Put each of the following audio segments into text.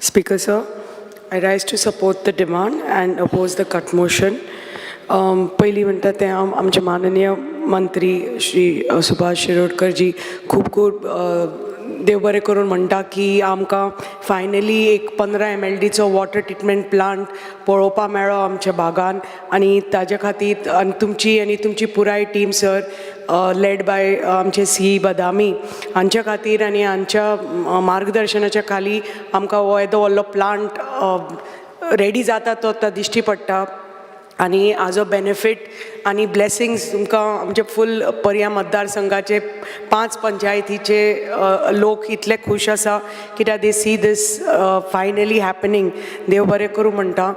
Speaker sir, I rise to support the demand and oppose the cut motion. पहिली म्हणटा तें आमचे माननीय मंत्री श्री सुभाष शिरोडकर जी खूब खूब देव बरें करून म्हणटा की आमकां फायनली एक 15 MLDचो वॉटर ट्रिटमेंट प्लांट पळोवपा मेळ्ळो आमच्या भागान आनी ताजे खातीर आनी तुमची पुराय टीम सर लेड बाय आमचे सी बदामी हांच्या खातीर आनी हांच्या मार्गदर्शनाच्या खाली आमकां हो येदो व्हडलो प्लांट रेडी जाता तो दिश्टी पडटा आनी हाजो बेनिफीट आनी ब्लेसिंग्स तुमकां आमचे फूल पर्या मतदारसंघाचे 5 पंचायतीचे लोक इतले खूश आसा कित्याक दे सी दीस फायनली हॅपनिंग. देव बरें करूं म्हणटा.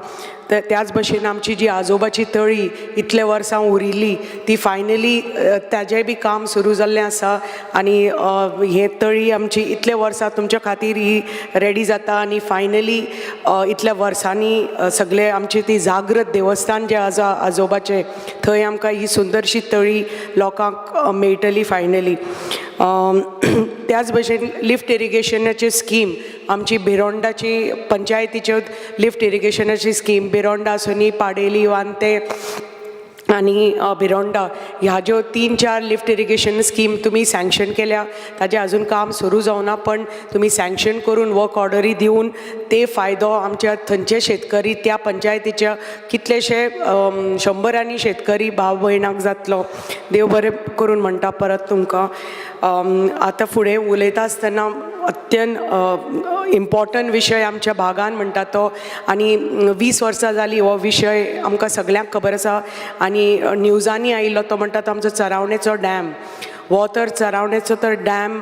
त्याच भशेन आमची जी आजोबाची तळी इतले वर्सां उरिल्ली ती फायनली ताजें बी काम सुरू जाल्लें आसा आनी हे तळी आमची इतले वर्सां तुमच्या खातीर ही रेडी जाता आनी फायनली इतल्या वर्सांनी सगळे आमची ती जागृत देवस्थान जे आसा आजोबाचें थंय आमकां ही सुंदरशी तळी लोकांक मेळटली फायनली. त्याच भशेन लिफ्ट इरिगेशनाची स्कीम आमची बिरोंडाची पंचायतीच्यो लिफ्ट इरिगेशनाची स्कीम बिरोंडा आसुनी पाडेली वांते आनी बिरोंडा ह्या 3-4 लिफ्ट इरिगेशन स्कीम तुमी सँक्शन केल्या. ताजें आजून काम सुरू जावना पण तुमी सँक्शन करून वर्क ऑर्डरी दिवन ते फायदो आमच्या थंयचे शेतकरी त्या पंचायतीच्या कितलेशे शंबरांनी शेतकरी भाव भयणाक जातलो. देव बरें करून म्हणटा परत तुमकां. आतां फुडें उलयता आसतना अत्यंत इम्पॉर्टंट विशय आमच्या भागान म्हणटा तो आनी 20 वर्सां जाली हो विशय आमकां सगळ्यांक खबर आसा आनी न्यूजांनी आयिल्लो तो म्हणटा तो आमचो चरावणेचो डॅम. हो तर चरावणेचो तर डॅम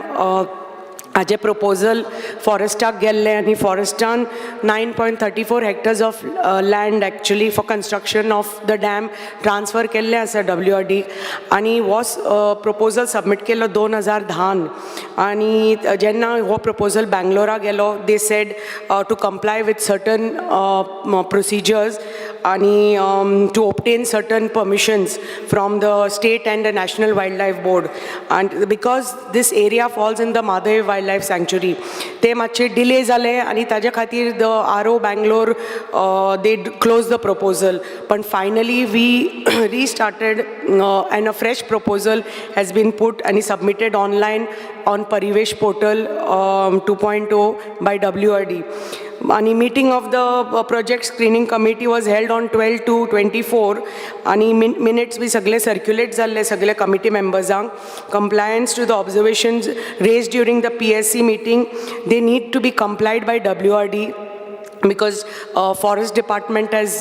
हाजें प्रपोजल फॉरेस्टाक गेल्लें आनी फॉरेस्टान 9.34 hectares of land actually for construction of the dam transfer केल्लें आसा WRD आनी हो प्रपोजल सबमीट केल्लो 2010 आनी जेन्ना हो प्रपोजल बँगलोरा गेलो they said to comply with certain procedures आणि to obtain certain permissions from the state and the National Wildlife Board, and because this area falls in the Madhav Wildlife Sanctuary ते मातशे delay जाले आणि ताज्या खातीर the RO Bangalore they closed the proposal, but finally we restarted and a fresh proposal has been put and submitted online on Parivesh portal 2.0 by WRD. आणि meeting of the project screening committee was held on 12/2/24 आणि minutes बी सगळे circulate जाल्ले सगळे committee membersंक. Compliance to the observations raised during the PSC meeting, they need to be complied by WRD because forest department has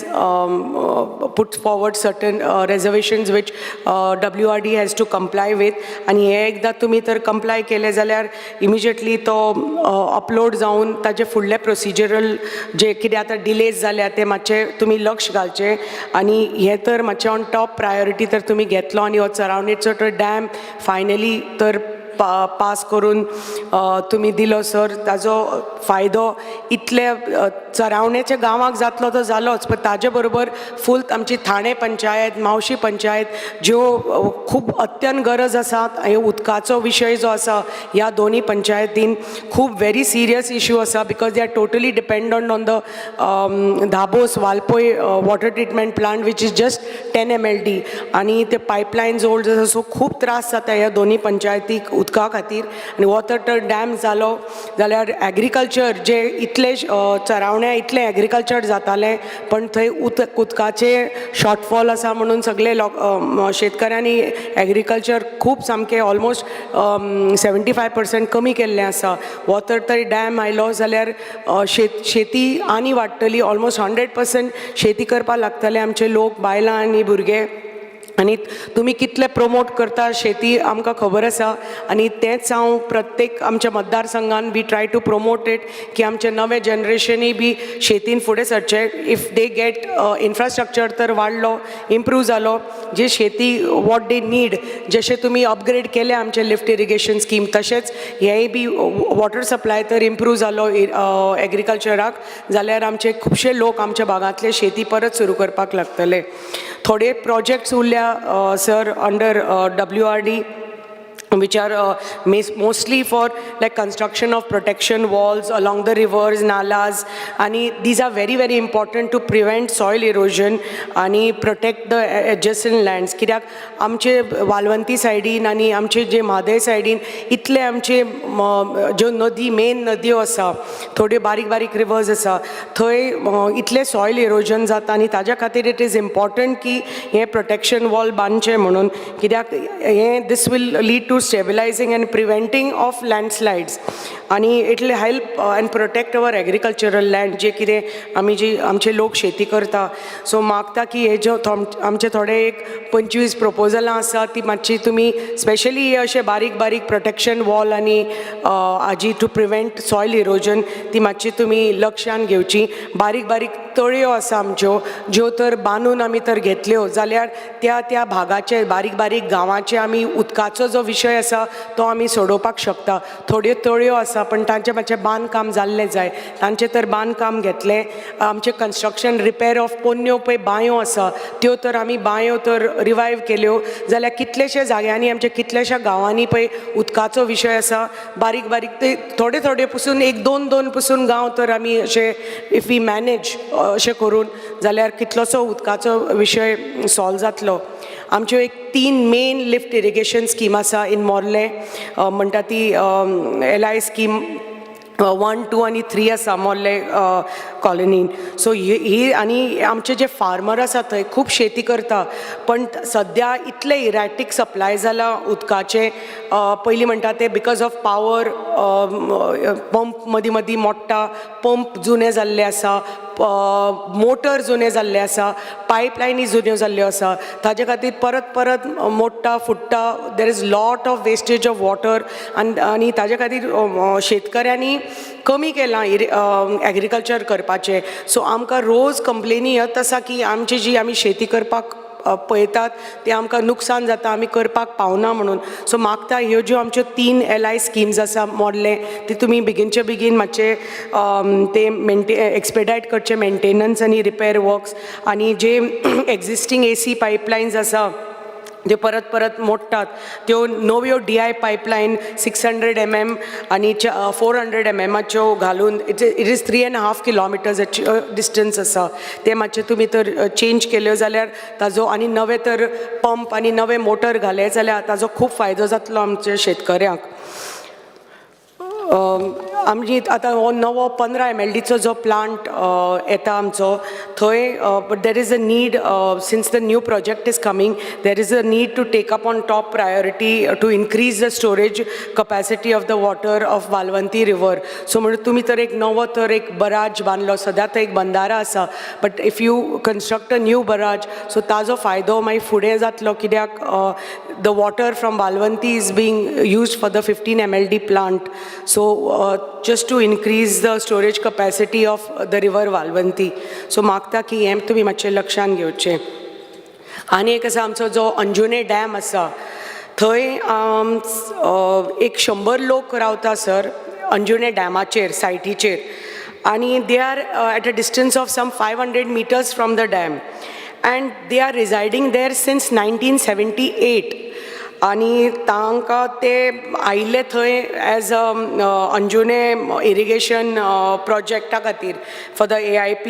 put forward certain reservations which WRD has to comply with, आणि हे एकदा तुम्ही तर comply केले जाल्यार immediately तो upload जावन ताजे फुडले procedural जे कितें आतां delays जाल्या ते मातशे तुम्ही लक्ष घालचे आणि हे तर मातशे on top priority तर तुम्ही घेतलो आणि हो चरावणेचो तो डॅम फायनली तर पास करून तुम्ही दिलो सर. ताजो फायदो इतले चरावणेच्या गांवांक जातलो तो जालोच, पण ताजे बरोबर फूल आमची ठाणे पंचायत मावशी पंचायत ज्यो खूब अत्यंत गरज आसा. हे उदकाचो विशय जो आसा ह्या दोन्ही पंचायतीन खूब व्हेरी सिरियस इश्यू आसा because they are totally dependent on the Dabos Valpoi water treatment plant which is just 10 MLD आणि ते पायपलायन्स ओल्ड आसा. सो खूब त्रास जाता ह्या दोन्ही पंचायतीक उदका खातीर. आनी वॉटर तर डॅम जालो जाल्यार एग्रीकल्चर जे इतले चरावण्या इतले एग्रीकल्चर जातालें पण थंय उदकाचे शॉर्टफॉल आसा म्हणून सगळे शेतकऱ्यांनी एग्रीकल्चर खूब सामकें ऑलमोस्ट 75% कमी केल्लें आसा. वॉटर तर डॅम आयलो जाल्यार शेती आनी वाडटली. ऑलमोस्ट 100% शेती करपाक लागतले आमचे लोक बायलां आनी भुरगे. आणि तुम्ही कितले प्रमोट करता शेती आमकां खबर आसा आणि तेच हांव प्रत्येक आमच्या मतदारसंघान बी ट्राय टू प्रमोट इट की आमचे नवे जनरेशनूय बी शेतीन फुडें सरचे. इफ दे गेट इन्फ्रास्ट्रक्चर तर वाडलो इम्प्रूव जालो जे शेती वॉट दे नीड जशें तुमी अपग्रेड केले आमचे लिफ्ट इरिगेशन स्कीम तशेंच हेय बी वॉटर सप्लाय तर इम्प्रूव जालो एग्रीकल्चराक जाल्यार आमचे खुबशे लोक आमच्या भागांतले शेती परत सुरू करपाक लागतले. थोडे प्रोजेक्ट्स उरल्या sir under WRD which are mostly for like construction of protection walls along the rivers, nalas, and these are very very important to prevent soil erosion and protect the adjacent lands. कित्याक आमचे वालवंती सायडीन आनी आमचे जे म्हादय सायडीन इतले आमचे ज्यो नदी मेन नदयो आसा, थोड्यो बारीक बारीक रिवर्स आसा, थंय इतले सॉयल इरोजन जाता आनी ताज्या खातीर इट इज इम्पॉर्टंट की हे प्रोटेक्शन वॉल बांदचे म्हणून, कित्याक हे this will lead to stabilizing and preventing of landslides and it will help and protect our agricultural land जे कितें आमी जी आमचे लोक शेती करता. सो मागता की हे जो आमचे थोडे एक 25 प्रपोजलां आसा ती मातशी तुमी स्पेशली हे अशे बारीक बारीक प्रोटेक्शन वॉल आनी हाजी टू प्रिवेंट सॉयल इरोजन ती मातशी तुमी लक्षान घेवची. बारीक बारीक तळयो आसा आमच्यो ज्यो तर बांदून आमी तर घेतल्यो जाल्यार त्या त्या भागाचे बारीक बारीक गांवाचे आमी उदकाचो जो विशय आसा तो आमी सोडोवपाक शकता. थोड्यो तळयो आसा पण तांचें मातशें बांदकाम जाल्लें जाय, तांचें तर बांदकाम घेतलें. आमचें कन्स्ट्रक्शन रिपेर ऑफ पोन्न्यो पळय बांयो आसा त्यो तर आमी बांयो तर रिवायव केल्यो जाल्यार कितलेशे जाग्यांनी आमच्या कितलेशा गांवांनी पळय उदकाचो विशय आसा. बारीक बारीक ते थोडे थोडे पसून एक दोन दोन पसून गांव तर आमी अशे इफ वी मॅनेज अशें करून जाल्यार कितलोसो उदकाचो विशय सॉल्व जातलो. आमच्यो एक 3 मेन लिफ्ट इरिगेशन स्कीम आसा इन मोर्ले, म्हणटा ती LI स्कीम 1, 2 आनी 3 आसा मोर्ले कॉलनीन. सो ही आनी आमचे जे फार्मर आसा थंय खूब शेती करता पण सद्या इतले इरॅटीक सप्लाय जाला उदकाचे. पयलीं म्हणटा ते बिकॉज ऑफ पावर पंप मदीं मदीं मोडटा, पंप जुने जाल्ले आसा, मोटर जुने जाल्ले आसा, पायपलायनी जुन्यो जाल्ल्यो आसा, ताजे खातीर परत परत मोडटा फुट्टा. There is lot of wastage of water आनी ताजे खातीर शेतकऱ्यांनी कमी केलां एग्रीकल्चर करपाचें. सो आमकां रोज कंप्लेनी येत आसा की आमची जी आमी शेती करपाक पळयतात ते आमकां नुकसान जाता, आमी करपाक पावना म्हणून. सो मागता ह्यो ज्यो आमच्यो 3 LI स्किम्स आसा मोडले ते तुमी बेगीनचे बेगीन मातशे ते एक्सपेडायट करचे मेंटेनन्स आनी रिपेर वर्क्स. आनी जे एक्झिस्टींग AC पायपलायन्स आसा जे परत परत मोडटात त्यो नव्यो DI पायपलायन 600 mm आनी 400 mm घालून इट इज 3.5 kilometers डिस्टन्स आसा ते मातशे तुमी तर चेंज केल्यो जाल्यार ताजो आनी नवे तर पंप आनी नवे मोटर घाले जाल्यार ताजो खूब फायदो जातलो आमच्या शेतकऱ्यांक. आमची आतां हो नवो 15 MLDचो जो प्लांट येता आमचो थंय but there is a need since the new project is coming there is a need to take up on top priority to increase the storage capacity of the water of Valvanti river. So म्हणून तुमी तर एक नवो तर एक बराज बांदलो, सद्या थंय एक बंदारा आसा but if you construct a new barrage so ताजो फायदो मागीर फुडें जातलो कित्याक the water from Valvanti is being used for the 15 MLD plant. So just to increase the storage capacity of the river Valvanti. So मागता की हें तुमी मातशें लक्षान घेवचें. आनी एक आसा आमचो जो अंजुने डॅम आसा थंय एक 100 लोक रावता सर अंजुने डॅमाचेर सायटीचेर आनी they are at a distance of some 500 meters from the dam and they are residing there since 1978. आनी तांकां ते आयिल्ले थंय एज अ अंजुने इरिगेशन प्रोजेक्टा खातीर फॉर द AIP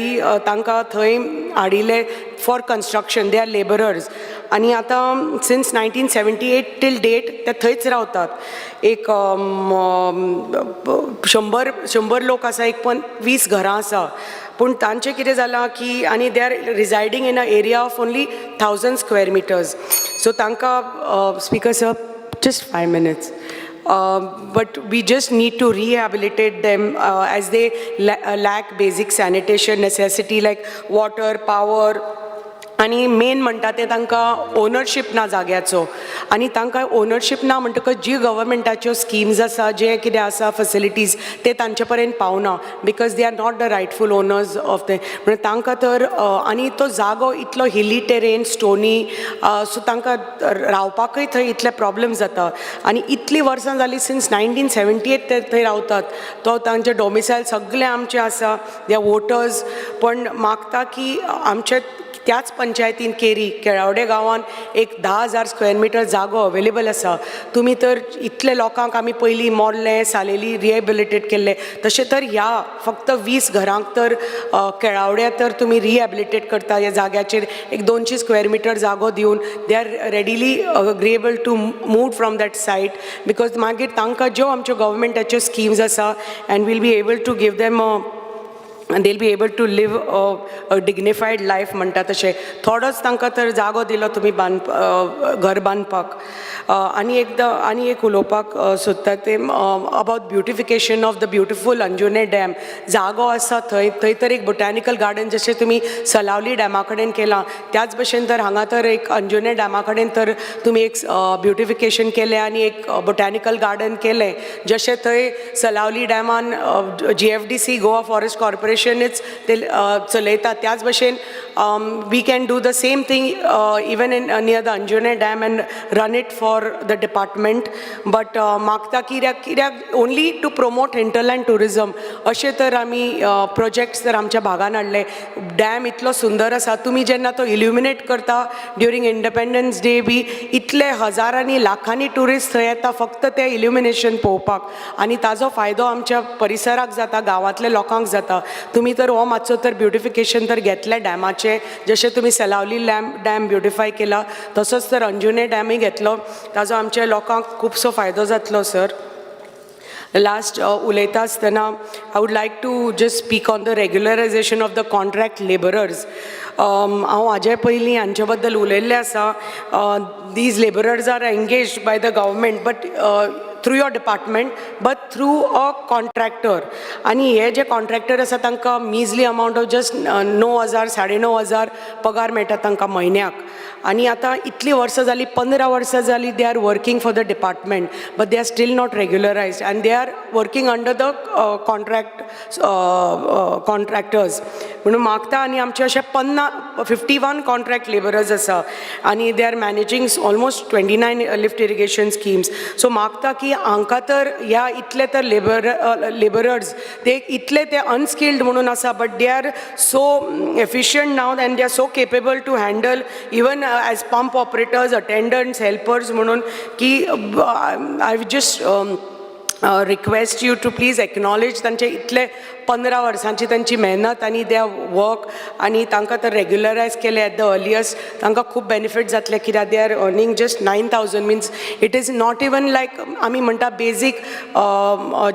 तांकां थंय हाडिल्ले for construction. They are labourers आनी आतां सिन्स 1978 टील डेट ते थंयच रावतात. एक 100 लोक आसा, एक 20 घरां आसा पूण तांचें कितें जालां की आनी they are residing in a area of only 1000 square meters. सो तांकां speakers just 5 minutes. But we just need to rehabilitate them as they lack basic sanitation necessity like water, power. आनी मेन म्हणटा ते तांकां ओनरशीप ना जाग्याचो आनी तांकां ownership ना म्हणटकच जी गव्हर्मेंटाच्यो स्किम्स आसा जे कितें आसा फॅसिलिटीज ते तांचे पर्यंत पावना because they are not the rightful owners of ते. म्हणजे तांकां तर आनी तो जागो इतलो हिली टेरेन स्टोनी सो तांकां रावपाकय थंय इतले प्रॉब्लेम जाता. आनी इतलीं वर्सां जालीं सिन्स 1978 ते थंय रावतात. तो तांचे डॉमिसायल सगळे आमचे आसा, दे आर वोटर्स. पण मागता की आमचे त्याच पंचायतीन केरी केळावडे गांवान एक 10,000 स्क्वेअर मिटर जागो अवेलेबल आसा. तुमी तर इतले लोकांक आमी पयलीं मोडले सालेली रिहेबिलिटेट केल्ले, तशें तर ह्या फक्त 20 घरांक तर केळावड्या तर तुमी रिहेबिलिटेट करता ह्या जाग्याचेर एक 200 स्क्वेअर मिटर जागो दिवन they are readily agreeable to move from that site, because मागीर तांकां ज्यो आमच्यो गव्हर्मेंटाच्यो स्किम्स आसा and will be able to give them and they'll be able to live a dignified life म्हणटा तशें. थोडोच तांकां तर जागो दिलो तुमी घर बांदपाक. आनी एक उलोवपाक सोदता तें about beautification of the beautiful Anjune dam. जागो आसा थंय तर एक बोटॅनिकल गार्डन जशें तुमी सलावली डॅमा कडेन केलां त्याच भशेन तर हांगा तर एक अंजुने डॅमा कडेन तर तुमी एक ब्युटिफिकेशन केलें आनी एक बोटॅनिकल गार्डन केलें. जशें थंय सलावली डॅमान GFDC गोवा फॉरेस्ट कॉर्पोरेशन ते चलयता त्याच भशेन we can do the same thing even in near the Anjune dam and run it for the department. But मागता कित्याक only to promote hinterland tourism अशें तर आमी प्रोजेक्ट्स तर आमच्या भागान हाडले. डॅम इतलो सुंदर आसा, तुमी जेन्ना तो इल्युमिनेट करता ड्युरींग इंडिपेंडन्स डे बी इतले हजारांनी लाखांनी टुरिस्ट थंय येता फक्त तें इल्युमिनेशन पळोवपाक आनी ताजो फायदो आमच्या परिसराक जाता, गांवांतल्या लोकांक जाता. तुमी तर हो मातसो तर ब्युटिफिकेशन तर घेतलें डॅमाचें, जशें तुमी सलावली डॅम ब्युटिफाय केला तसोच तर अंजुने डॅमय घेतलो, ताजो आमच्या लोकांक खुबसो फायदो जातलो. सर लास्ट उलयता आसतना I would like to just speak on the regularisation of the contract labourers. हांव हाजे पयलीं हांचे बद्दल उलयल्लें आसा. These labourers are engaged by the government but through your department but through a contractor. आनी हे जे कॉन्ट्रॅक्टर आसा तांकां मिजली अमावंट ऑफ जस्ट 9,000 9,500 पगार मेळटा तांकां म्हयन्याक. आनी आतां इतलीं वर्सां जालीं 15 वर्सां जालीं they are working for the department but they are still not regularised and they are working under the contractors म्हणून मागता. आनी आमचे अशे 51 कॉन्ट्रॅक्ट लेबरर्स आसा आनी they R managing almost 29 lift irrigation schemes. So मागता की हांकां तर ह्या इतले तर लेबरर्स ते इतले ते अनस्किल्ड म्हणून आसा but they are so efficient now and they are so capable to handle even as pump operators attendants helpers म्हणून की I just request you to please acknowledge तांचे इतले 15 वर्सांची तांची मेहनत आनी दे वर्क आनी तांकां तर रेग्युलरायज केले एट द अर्लियस्ट. तांकां खूब बेनिफीट जातले कित्याक they are earning just 9,000 means it is not even like आमी म्हणटा बेजीक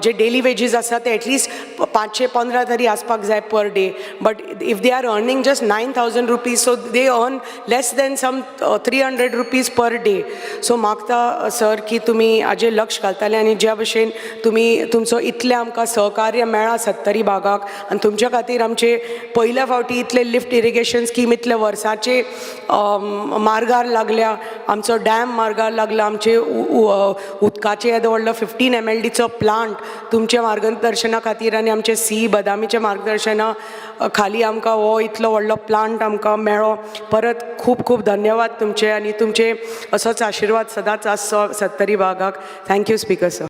जे डेली वेजीस आसा ते एटलिस्ट 515 तरी आसपाक जाय per day. But if they are earning just 9,000 rupees so they earn less than some 300 rupees per day. सो मागता सर की तुमी हाजेर लक्ष घालताले आनी ज्या भशेन तुमी तुमचो इतलें आमकां सहकार्य मेळ्ळा 70 भागाक आनी तुमच्या खातीर आमचे पयल्या फावटी इतले लिफ्ट इरिगेशन स्कीम इतले वर्साचे मार्गार लागल्या, आमचो डॅम मार्गार लागला, आमचे उदकाचे येदो व्हडलो 15 MLDचो प्लांट तुमच्या मार्गदर्शना खातीर आनी आमचे सी बदामीच्या मार्गदर्शना खाली आमकां हो इतलो व्हडलो प्लांट आमकां मेळ्ळो. परत खूब खूब धन्यवाद तुमचे आनी तुमचे असोच आशिर्वाद सदांच आसचो 70 भागाक. Thank you speaker sir.